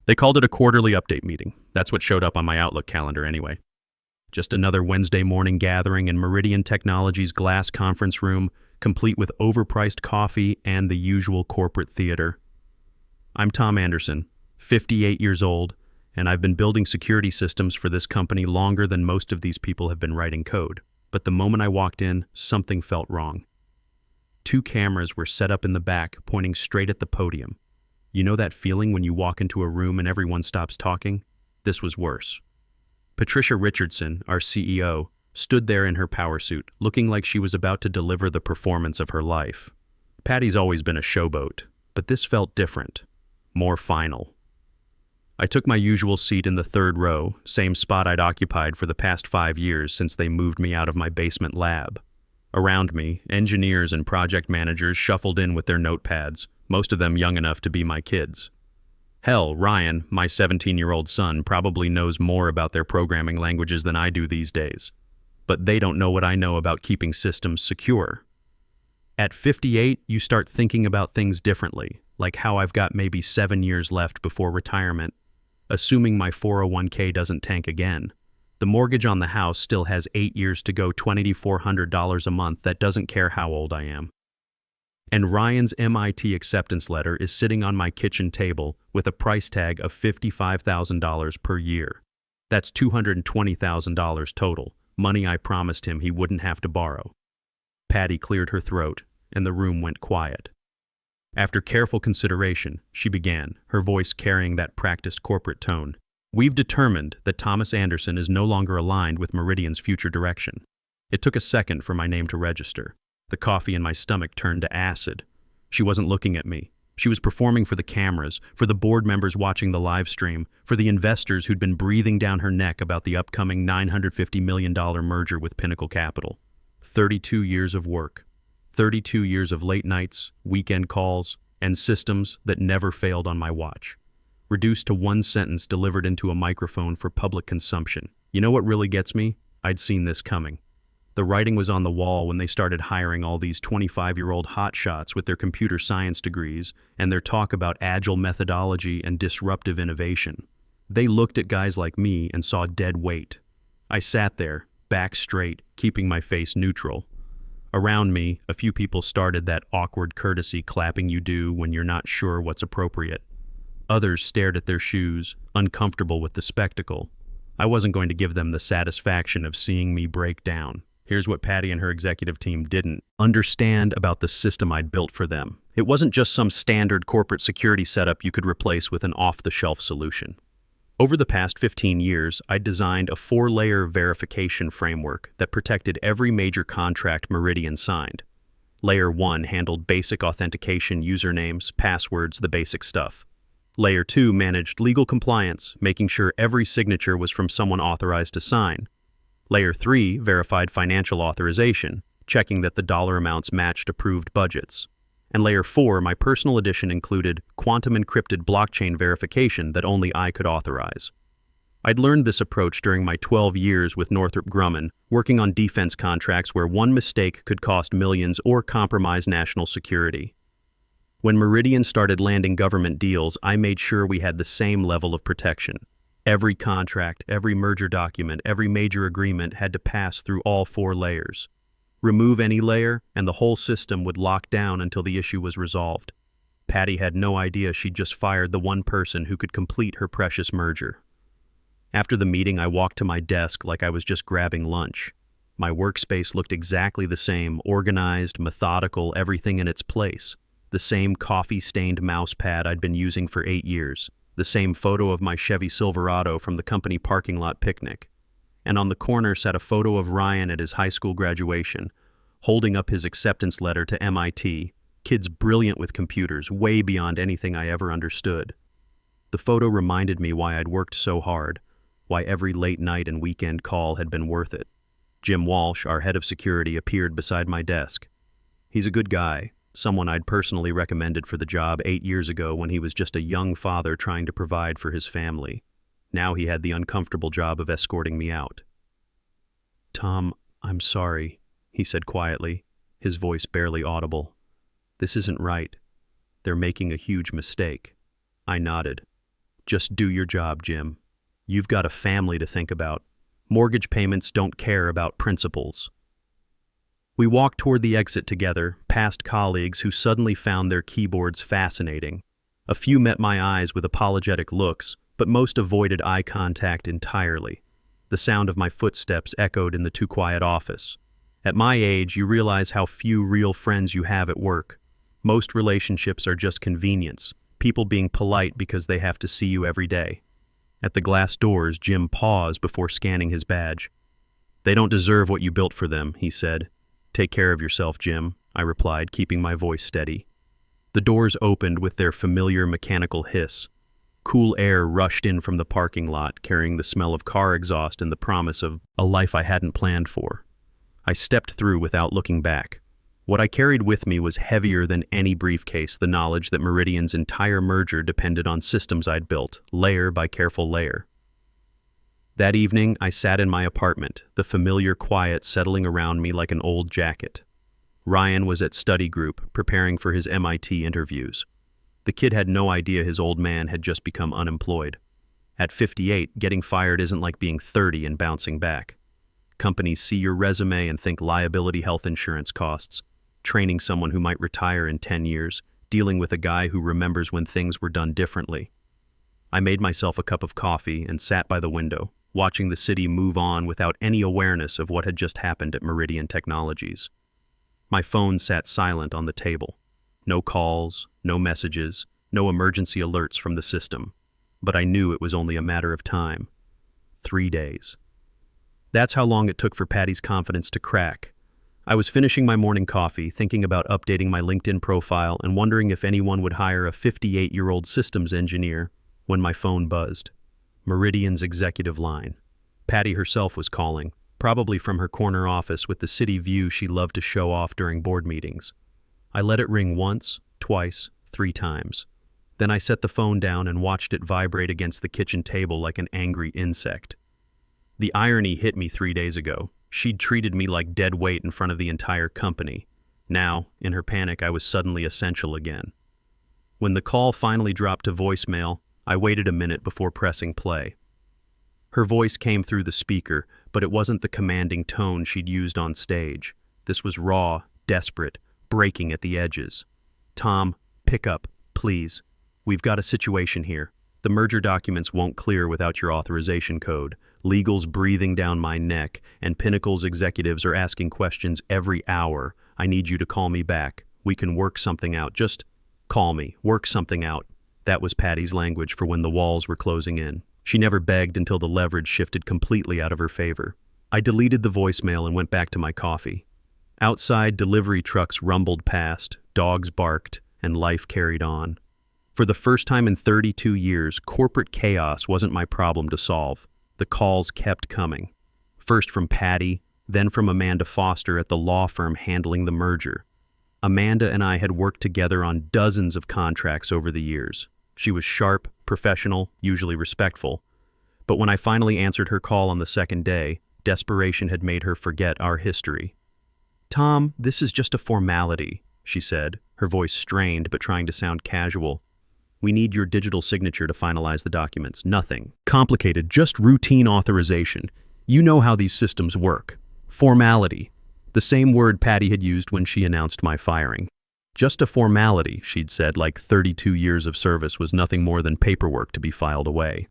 They called it a quarterly update meeting. That's what showed up on my Outlook calendar anyway. Just another Wednesday morning gathering in Meridian Technologies' glass conference room, complete with overpriced coffee and the usual corporate theater. I'm Tom Anderson, 58 years old, and I've been building security systems for this company longer than most of these people have been writing code. But the moment I walked in, something felt wrong. 2 cameras were set up in the back, pointing straight at the podium. You know that feeling when you walk into a room and everyone stops talking? This was worse. Patricia Richardson, our CEO, stood there in her power suit, looking like she was about to deliver the performance of her life. Patty's always been a showboat, but this felt different, more final. I took my usual seat in the 3rd row, same spot I'd occupied for the past 5 years since they moved me out of my basement lab. Around me, engineers and project managers shuffled in with their notepads, most of them young enough to be my kids. Hell, Ryan, my 17-year-old son, probably knows more about their programming languages than I do these days. But they don't know what I know about keeping systems secure. At 58, you start thinking about things differently, like how I've got maybe 7 years left before retirement, assuming my 401k doesn't tank again. The mortgage on the house still has 8 years to go, $2,400 a month. That doesn't care how old I am. And Ryan's MIT acceptance letter is sitting on my kitchen table with a price tag of $55,000 per year. That's $220,000 total, money I promised him he wouldn't have to borrow. Patty cleared her throat, and the room went quiet. After careful consideration, she began, her voice carrying that practiced corporate tone. We've determined that Thomas Anderson is no longer aligned with Meridian's future direction. It took a second for my name to register. The coffee in my stomach turned to acid. She wasn't looking at me. She was performing for the cameras, for the board members watching the live stream, for the investors who'd been breathing down her neck about the upcoming $950 million merger with Pinnacle Capital. 32 years of work. 32 years of late nights, weekend calls, and systems that never failed on my watch. Reduced to one sentence delivered into a microphone for public consumption. You know what really gets me? I'd seen this coming. The writing was on the wall when they started hiring all these 25-year-old hotshots with their computer science degrees and their talk about agile methodology and disruptive innovation. They looked at guys like me and saw dead weight. I sat there, back straight, keeping my face neutral. Around me, a few people started that awkward courtesy clapping you do when you're not sure what's appropriate. Others stared at their shoes, uncomfortable with the spectacle. I wasn't going to give them the satisfaction of seeing me break down. Here's what Patty and her executive team didn't understand about the system I'd built for them. It wasn't just some standard corporate security setup you could replace with an off-the-shelf solution. Over the past 15 years, I designed a 4-layer verification framework that protected every major contract Meridian signed. Layer 1 handled basic authentication, usernames, passwords, the basic stuff. Layer 2 managed legal compliance, making sure every signature was from someone authorized to sign. Layer 3 verified financial authorization, checking that the dollar amounts matched approved budgets. And Layer 4, my personal edition, included quantum encrypted blockchain verification that only I could authorize. I'd learned this approach during my 12 years with Northrop Grumman, working on defense contracts where one mistake could cost millions or compromise national security. When Meridian started landing government deals, I made sure we had the same level of protection. Every contract, every merger document, every major agreement had to pass through all 4 layers. Remove any layer, and the whole system would lock down until the issue was resolved. Patty had no idea she'd just fired the one person who could complete her precious merger. After the meeting, I walked to my desk like I was just grabbing lunch. My workspace looked exactly the same, organized, methodical, everything in its place. The same coffee-stained mouse pad I'd been using for 8 years. The same photo of my Chevy Silverado from the company parking lot picnic. And on the corner sat a photo of Ryan at his high school graduation, holding up his acceptance letter to MIT. Kids brilliant with computers, way beyond anything I ever understood. The photo reminded me why I'd worked so hard, why every late night and weekend call had been worth it. Jim Walsh, our head of security, appeared beside my desk. He's a good guy. Someone I'd personally recommended for the job 8 years ago when he was just a young father trying to provide for his family. Now he had the uncomfortable job of escorting me out. "Tom, I'm sorry," he said quietly, his voice barely audible. "This isn't right. They're making a huge mistake." I nodded. Just do your job, Jim. You've got a family to think about. Mortgage payments don't care about principles. We walked toward the exit together, past colleagues who suddenly found their keyboards fascinating. A few met my eyes with apologetic looks, but most avoided eye contact entirely. The sound of my footsteps echoed in the too quiet office. At my age, you realize how few real friends you have at work. Most relationships are just convenience, people being polite because they have to see you every day. At the glass doors, Jim paused before scanning his badge. "They don't deserve what you built for them," he said. "Take care of yourself, Jim," I replied, keeping my voice steady. The doors opened with their familiar mechanical hiss. Cool air rushed in from the parking lot, carrying the smell of car exhaust and the promise of a life I hadn't planned for. I stepped through without looking back. What I carried with me was heavier than any briefcase, the knowledge that Meridian's entire merger depended on systems I'd built, layer by careful layer. That evening, I sat in my apartment, the familiar quiet settling around me like an old jacket. Ryan was at study group, preparing for his MIT interviews. The kid had no idea his old man had just become unemployed. At 58, getting fired isn't like being 30 and bouncing back. Companies see your resume and think liability health insurance costs, training someone who might retire in 10 years, dealing with a guy who remembers when things were done differently. I made myself a cup of coffee and sat by the window, watching the city move on without any awareness of what had just happened at Meridian Technologies. My phone sat silent on the table. No calls, no messages, no emergency alerts from the system. But I knew it was only a matter of time. 3 days. That's how long it took for Patty's confidence to crack. I was finishing my morning coffee, thinking about updating my LinkedIn profile and wondering if anyone would hire a 58-year-old systems engineer when my phone buzzed. Meridian's executive line. Patty herself was calling, probably from her corner office with the city view she loved to show off during board meetings. I let it ring once, twice, 3 times. Then I set the phone down and watched it vibrate against the kitchen table like an angry insect. The irony hit me 3 days ago. She'd treated me like dead weight in front of the entire company. Now, in her panic, I was suddenly essential again. When the call finally dropped to voicemail, I waited a minute before pressing play. Her voice came through the speaker, but it wasn't the commanding tone she'd used on stage. This was raw, desperate, breaking at the edges. "Tom, pick up, please. We've got a situation here. The merger documents won't clear without your authorization code. Legal's breathing down my neck, and Pinnacle's executives are asking questions every hour. I need you to call me back. We can work something out. Just call me. Work something out." That was Patty's language for when the walls were closing in. She never begged until the leverage shifted completely out of her favor. I deleted the voicemail and went back to my coffee. Outside, delivery trucks rumbled past, dogs barked, and life carried on. For the first time in 32 years, corporate chaos wasn't my problem to solve. The calls kept coming. First from Patty, then from Amanda Foster at the law firm handling the merger. Amanda and I had worked together on dozens of contracts over the years. She was sharp, professional, usually respectful. But when I finally answered her call on the second day, desperation had made her forget our history. "Tom, this is just a formality," she said, her voice strained but trying to sound casual. "We need your digital signature to finalize the documents. Nothing complicated, just routine authorization. You know how these systems work. Formality. The same word Patty had used when she announced my firing. Just a formality, she'd said, like 32 years of service was nothing more than paperwork to be filed away.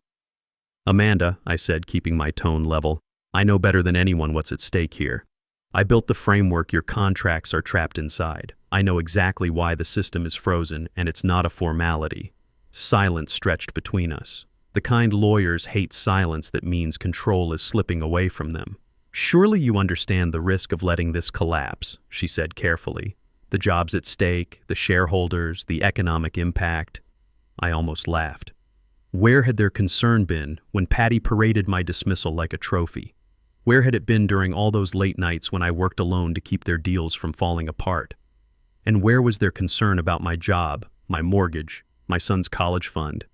"Amanda," I said, keeping my tone level, "I know better than anyone what's at stake here. I built the framework your contracts are trapped inside. I know exactly why the system is frozen, and it's not a formality." Silence stretched between us. The kind lawyers hate silence that means control is slipping away from them. "Surely you understand the risk of letting this collapse," she said carefully. "The jobs at stake, the shareholders, the economic impact." I almost laughed. Where had their concern been when Patty paraded my dismissal like a trophy? Where had it been during all those late nights when I worked alone to keep their deals from falling apart? And where was their concern about my job, my mortgage, my son's college fund?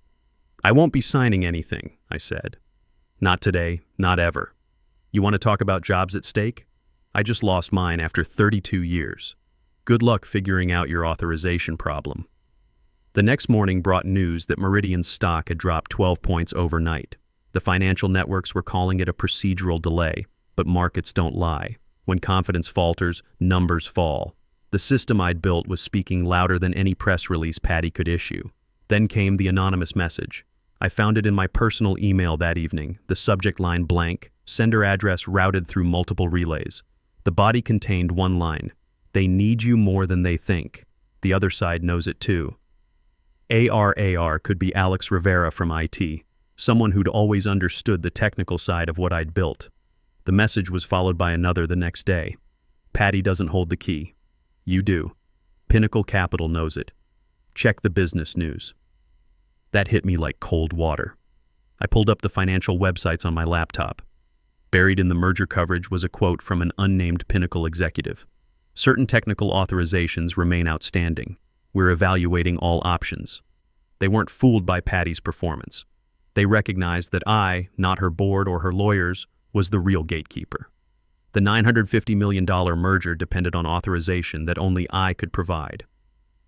"I won't be signing anything," I said. "Not today, not ever. You want to talk about jobs at stake? I just lost mine after 32 years. Good luck figuring out your authorization problem." The next morning brought news that Meridian's stock had dropped 12 points overnight. The financial networks were calling it a procedural delay, but markets don't lie. When confidence falters, numbers fall. The system I'd built was speaking louder than any press release Patty could issue. Then came the anonymous message. I found it in my personal email that evening, the subject line blank, sender address routed through multiple relays. The body contained one line: "They need you more than they think. The other side knows it too." ARAR could be Alex Rivera from IT, someone who'd always understood the technical side of what I'd built. The message was followed by another the next day. Patty doesn't hold the key. You do. Pinnacle Capital knows it. Check the business news. That hit me like cold water. I pulled up the financial websites on my laptop. Buried in the merger coverage was a quote from an unnamed Pinnacle executive. Certain technical authorizations remain outstanding. We're evaluating all options. They weren't fooled by Patty's performance. They recognized that I, not her board or her lawyers, was the real gatekeeper. The $950 million merger depended on authorization that only I could provide.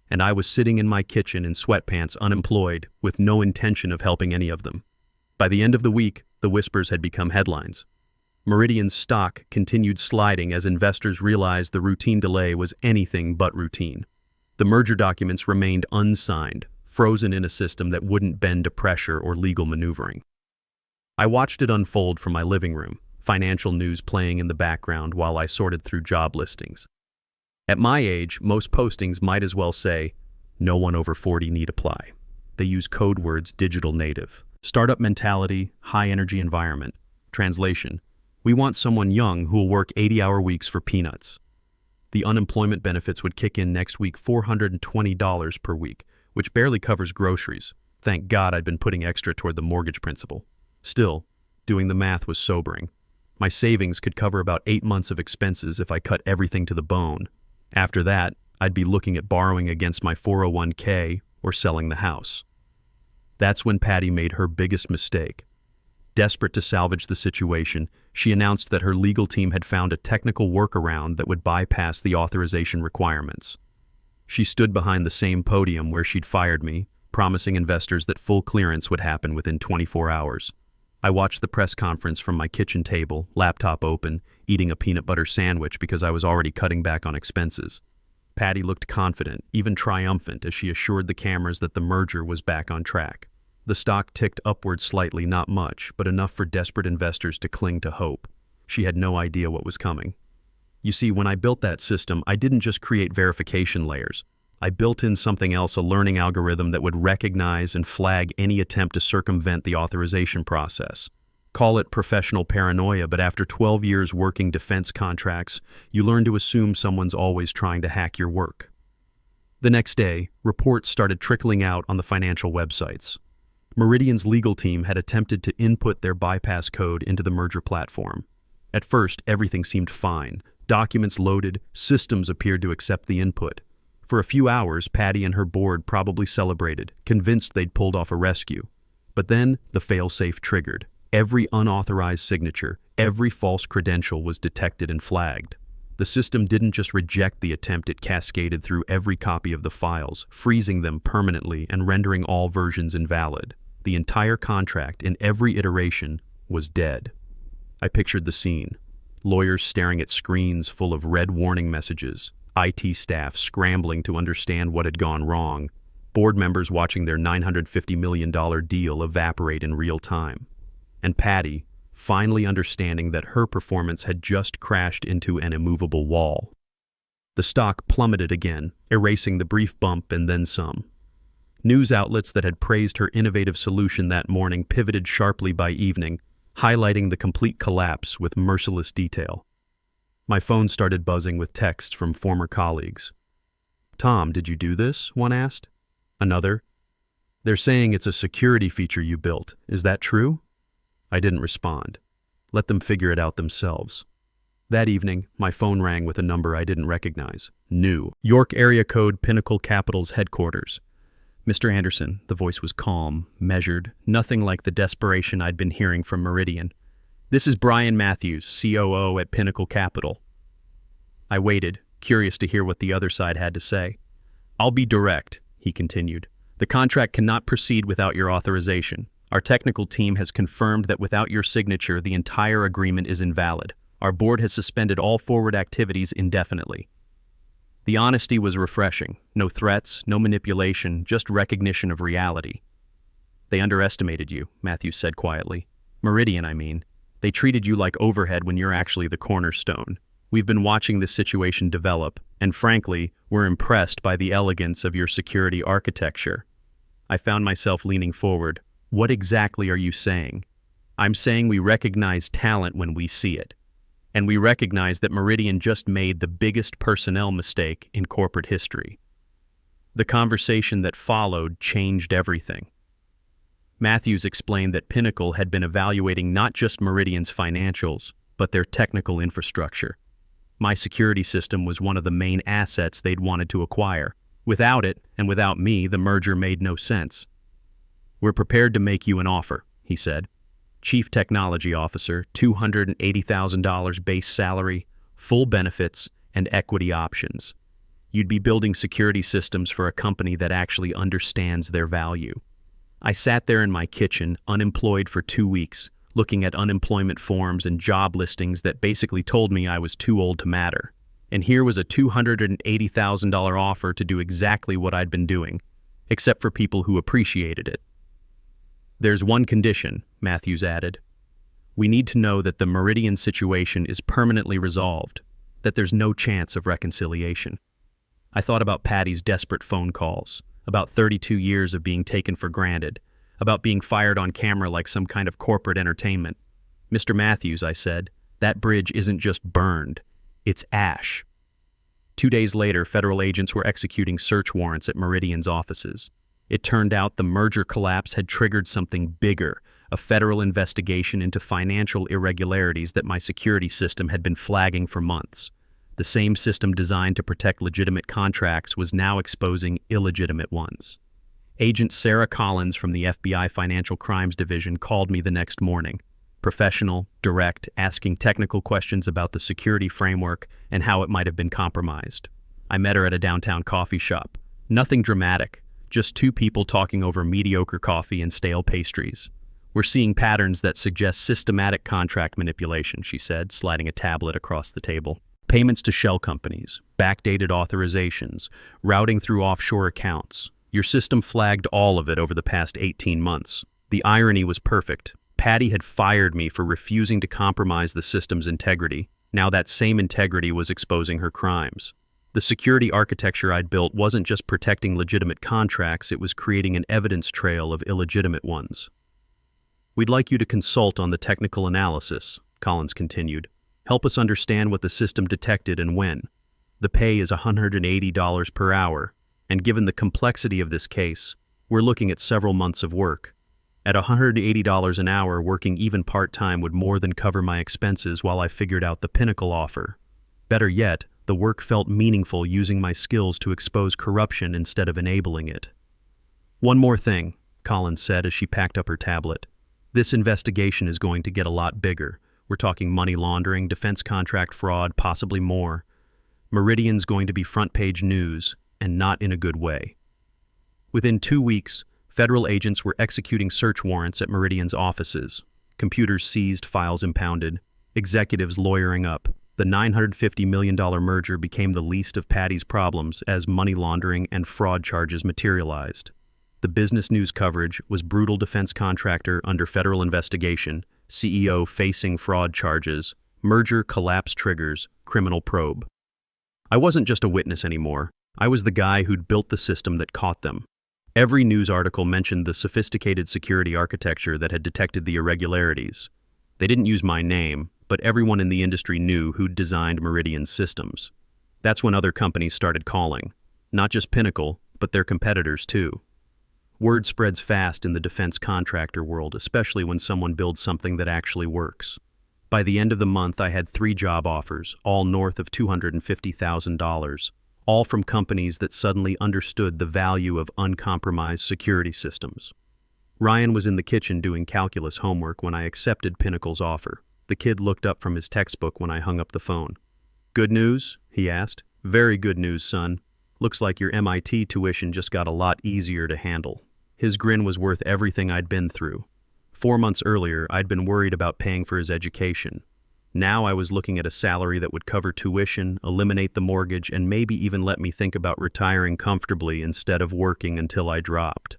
And I was sitting in my kitchen in sweatpants, unemployed, with no intention of helping any of them. By the end of the week, the whispers had become headlines. Meridian's stock continued sliding as investors realized the routine delay was anything but routine. The merger documents remained unsigned, frozen in a system that wouldn't bend to pressure or legal maneuvering. I watched it unfold from my living room, financial news playing in the background while I sorted through job listings. At my age, most postings might as well say, "No one over 40 need apply." They use code words digital native, startup mentality, high energy environment. Translation: we want someone young who will work 80-hour weeks for peanuts. The unemployment benefits would kick in next week, $420 per week, which barely covers groceries. Thank God I'd been putting extra toward the mortgage principal. Still, doing the math was sobering. My savings could cover about 8 months of expenses if I cut everything to the bone. After that, I'd be looking at borrowing against my 401k or selling the house. That's when Patty made her biggest mistake. Desperate to salvage the situation, she announced that her legal team had found a technical workaround that would bypass the authorization requirements. She stood behind the same podium where she'd fired me, promising investors that full clearance would happen within 24 hours. I watched the press conference from my kitchen table, laptop open, eating a peanut butter sandwich because I was already cutting back on expenses. Patty looked confident, even triumphant, as she assured the cameras that the merger was back on track. The stock ticked upward slightly, not much, but enough for desperate investors to cling to hope. She had no idea what was coming. You see, when I built that system, I didn't just create verification layers. I built in something else, a learning algorithm that would recognize and flag any attempt to circumvent the authorization process. Call it professional paranoia, but after 12 years working defense contracts, you learn to assume someone's always trying to hack your work. The next day, reports started trickling out on the financial websites. Meridian's legal team had attempted to input their bypass code into the merger platform. At first, everything seemed fine. Documents loaded, systems appeared to accept the input. For a few hours, Patty and her board probably celebrated, convinced they'd pulled off a rescue. But then, the failsafe triggered. Every unauthorized signature, every false credential was detected and flagged. The system didn't just reject the attempt, it cascaded through every copy of the files, freezing them permanently and rendering all versions invalid. The entire contract, in every iteration, was dead. I pictured the scene. Lawyers staring at screens full of red warning messages, IT staff scrambling to understand what had gone wrong, board members watching their $950 million deal evaporate in real time, and Patty finally understanding that her performance had just crashed into an immovable wall. The stock plummeted again, erasing the brief bump and then some. News outlets that had praised her innovative solution that morning pivoted sharply by evening, highlighting the complete collapse with merciless detail. My phone started buzzing with texts from former colleagues. "Tom, did you do this?" one asked. Another, "They're saying it's a security feature you built. Is that true?" I didn't respond. Let them figure it out themselves. That evening, my phone rang with a number I didn't recognize. New. York area code Pinnacle Capital's headquarters. "Mr. Anderson," the voice was calm, measured, nothing like the desperation I'd been hearing from Meridian. "This is Brian Matthews, COO at Pinnacle Capital." I waited, curious to hear what the other side had to say. "I'll be direct," he continued. The contract cannot proceed without your authorization. Our technical team has confirmed that without your signature, the entire agreement is invalid. Our board has suspended all forward activities indefinitely. The honesty was refreshing. No threats, no manipulation, just recognition of reality. They underestimated you, Matthews said quietly. Meridian, I mean. They treated you like overhead when you're actually the cornerstone. We've been watching this situation develop, and frankly, we're impressed by the elegance of your security architecture. I found myself leaning forward. What exactly are you saying? I'm saying we recognize talent when we see it. And we recognize that Meridian just made the biggest personnel mistake in corporate history. The conversation that followed changed everything. Matthews explained that Pinnacle had been evaluating not just Meridian's financials, but their technical infrastructure. My security system was one of the main assets they'd wanted to acquire. Without it, and without me, the merger made no sense. We're prepared to make you an offer, he said. Chief Technology Officer, $280,000 base salary, full benefits, and equity options. You'd be building security systems for a company that actually understands their value. I sat there in my kitchen, unemployed for 2 weeks, looking at unemployment forms and job listings that basically told me I was too old to matter. And here was a $280,000 offer to do exactly what I'd been doing, except for people who appreciated it. There's one condition, Matthews added. We need to know that the Meridian situation is permanently resolved, that there's no chance of reconciliation. I thought about Patty's desperate phone calls, about 32 years of being taken for granted, about being fired on camera like some kind of corporate entertainment. Mr. Matthews, I said, that bridge isn't just burned, it's ash. 2 days later, federal agents were executing search warrants at Meridian's offices. It turned out the merger collapse had triggered something bigger, a federal investigation into financial irregularities that my security system had been flagging for months. The same system designed to protect legitimate contracts was now exposing illegitimate ones. Agent Sarah Collins from the FBI Financial Crimes Division called me the next morning. Professional, direct, asking technical questions about the security framework and how it might have been compromised. I met her at a downtown coffee shop. Nothing dramatic, just two people talking over mediocre coffee and stale pastries. We're seeing patterns that suggest systematic contract manipulation, she said, sliding a tablet across the table. Payments to shell companies, backdated authorizations, routing through offshore accounts. Your system flagged all of it over the past 18 months. The irony was perfect. Patty had fired me for refusing to compromise the system's integrity. Now that same integrity was exposing her crimes. The security architecture I'd built wasn't just protecting legitimate contracts, it was creating an evidence trail of illegitimate ones. We'd like you to consult on the technical analysis, Collins continued. Help us understand what the system detected and when. The pay is $180 per hour, and given the complexity of this case, we're looking at several months of work. At $180 an hour, working even part-time would more than cover my expenses while I figured out the Pinnacle offer. Better yet, the work felt meaningful using my skills to expose corruption instead of enabling it. One more thing, Collins said as she packed up her tablet. This investigation is going to get a lot bigger. We're talking money laundering, defense contract fraud, possibly more. Meridian's going to be front-page news, and not in a good way. Within 2 weeks, federal agents were executing search warrants at Meridian's offices. Computers seized, files impounded, executives lawyering up. The $950 million merger became the least of Patty's problems as money laundering and fraud charges materialized. The business news coverage was brutal defense contractor under federal investigation, CEO facing fraud charges, merger collapse triggers, criminal probe. I wasn't just a witness anymore. I was the guy who'd built the system that caught them. Every news article mentioned the sophisticated security architecture that had detected the irregularities. They didn't use my name, but everyone in the industry knew who'd designed Meridian's systems. That's when other companies started calling. Not just Pinnacle, but their competitors too. Word spreads fast in the defense contractor world, especially when someone builds something that actually works. By the end of the month, I had 3 job offers, all north of $250,000, all from companies that suddenly understood the value of uncompromised security systems. Ryan was in the kitchen doing calculus homework when I accepted Pinnacle's offer. The kid looked up from his textbook when I hung up the phone. "Good news?" he asked. "Very good news, son. Looks like your MIT tuition just got a lot easier to handle." His grin was worth everything I'd been through. 4 months earlier, I'd been worried about paying for his education. Now I was looking at a salary that would cover tuition, eliminate the mortgage, and maybe even let me think about retiring comfortably instead of working until I dropped.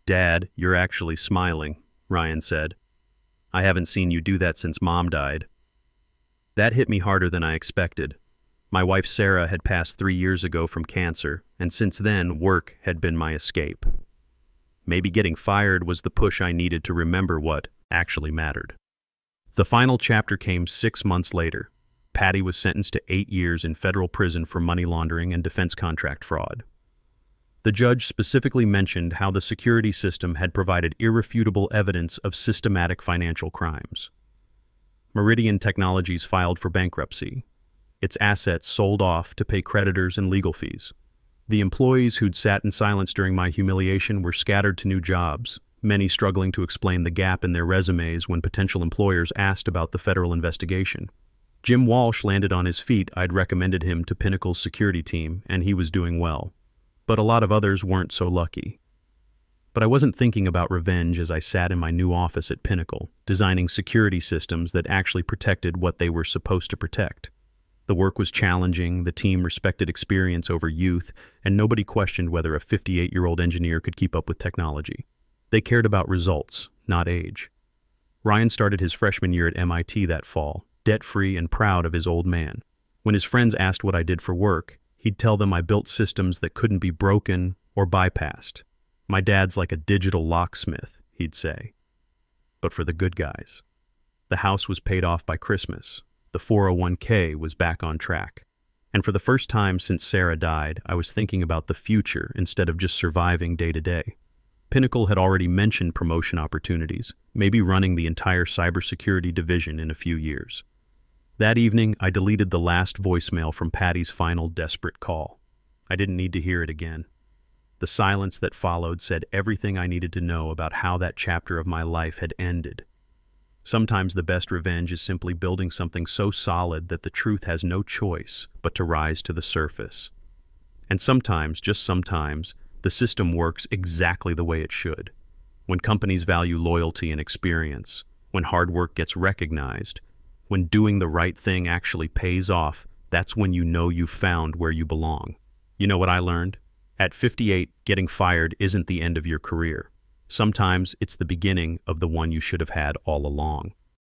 "Dad, you're actually smiling," Ryan said. "I haven't seen you do that since Mom died." That hit me harder than I expected. My wife Sarah had passed 3 years ago from cancer, and since then, work had been my escape. Maybe getting fired was the push I needed to remember what actually mattered. The final chapter came 6 months later. Patty was sentenced to 8 years in federal prison for money laundering and defense contract fraud. The judge specifically mentioned how the security system had provided irrefutable evidence of systematic financial crimes. Meridian Technologies filed for bankruptcy. Its assets sold off to pay creditors and legal fees. The employees who'd sat in silence during my humiliation were scattered to new jobs, many struggling to explain the gap in their resumes when potential employers asked about the federal investigation. Jim Walsh landed on his feet. I'd recommended him to Pinnacle's security team, and he was doing well. But a lot of others weren't so lucky. But I wasn't thinking about revenge as I sat in my new office at Pinnacle, designing security systems that actually protected what they were supposed to protect. The work was challenging, the team respected experience over youth, and nobody questioned whether a 58-year-old engineer could keep up with technology. They cared about results, not age. Ryan started his freshman year at MIT that fall, debt-free and proud of his old man. When his friends asked what I did for work, he'd tell them I built systems that couldn't be broken or bypassed. "My dad's like a digital locksmith," he'd say. But for the good guys. The house was paid off by Christmas. The 401k was back on track. And for the first time since Sarah died, I was thinking about the future instead of just surviving day to day. Pinnacle had already mentioned promotion opportunities, maybe running the entire cybersecurity division in a few years. That evening, I deleted the last voicemail from Patty's final desperate call. I didn't need to hear it again. The silence that followed said everything I needed to know about how that chapter of my life had ended. Sometimes the best revenge is simply building something so solid that the truth has no choice but to rise to the surface. And sometimes, just sometimes, the system works exactly the way it should. When companies value loyalty and experience, when hard work gets recognized, when doing the right thing actually pays off, that's when you know you've found where you belong. You know what I learned? At 58, getting fired isn't the end of your career. Sometimes it's the beginning of the one you should have had all along.